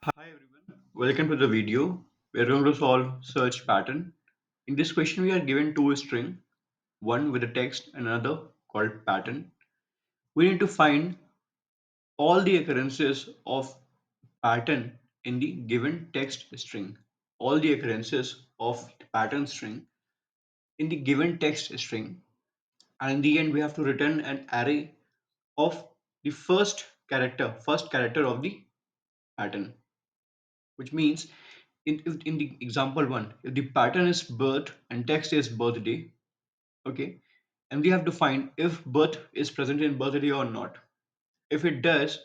Hi everyone, welcome to the video. We are going to solve search pattern. In this question, we are given two string, one with a text and another called pattern. We need to find all the occurrences of pattern in the given text string. All the occurrences of the pattern string in the given text string. And in the end, we have to return an array of the first character of the pattern, which means in the example one, if the pattern is birth and text is birthday, okay, and we have to find if birth is present in birthday or not. If it does,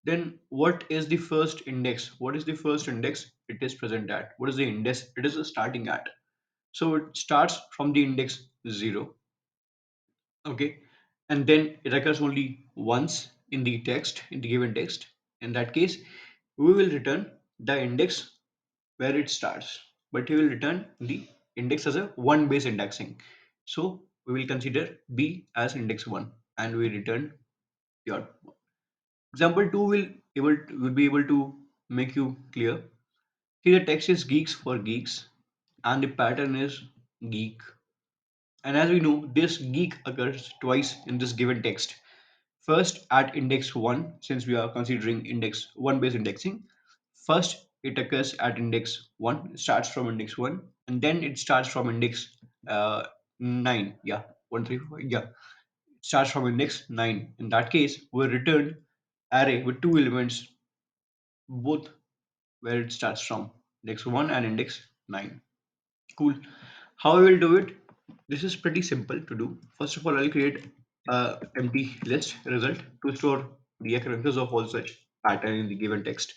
then what is the first index? What is the first index it is present at? What is the index it is starting at? So it starts from the index 0, okay, and then it occurs only once in the text, in the given text. In that case, we will return the index where it starts, but we will return the index as a one base indexing. So we will consider B as index 1 and we return your example 2 will be able to make you clear. Here the text is geeks for geeks and the pattern is geek. And as we know, this geek occurs twice in this given text. First at index 1, since we are considering index 1 base indexing. First it occurs at index 1, starts from index 1, and then it starts from index 9. Yeah, 134. Yeah, it starts from index 9. In that case, we return array with two elements, both where it starts from index 1 and index 9. Cool. How I will do it? This is pretty simple to do. First of all, I'll create a empty list result to store the occurrences of all such pattern in the given text.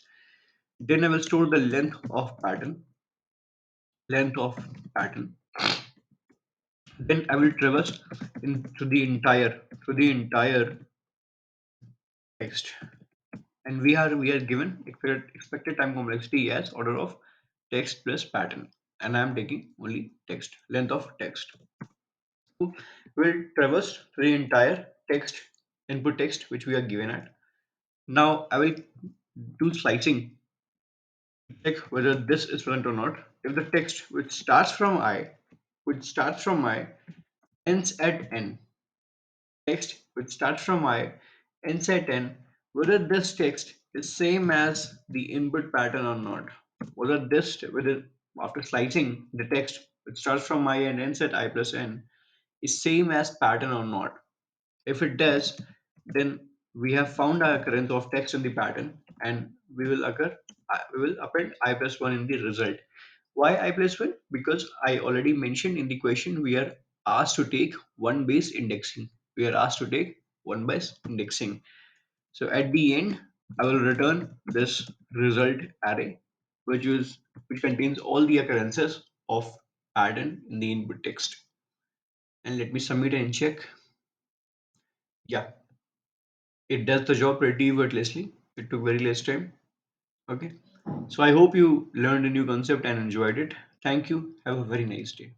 Then I will store the length of pattern. Then I will traverse in through the entire text. And we are given expected time complexity as order of text plus pattern. And I am taking only text, length of text. We'll traverse through the entire text, input text which we are given at. Now I will do slicing, check whether this is present or not. If the text which starts from I ends at n, text which starts from I ends at n, whether this text is same as the input pattern or not. Whether after slicing the text which starts from I and ends at I plus n is same as pattern or not. If it does, then we have found our occurrence of text in the pattern and we will append I plus 1 in the result. Why I plus 1? Because I already mentioned in the question we are asked to take one base indexing. We are asked to take one base indexing. So at the end, I will return this result array, which contains all the occurrences of pattern in the input text. And let me submit and check. Yeah, it does the job pretty effortlessly. It took very less time. Okay. So I hope you learned a new concept and enjoyed it. Thank you. Have a very nice day.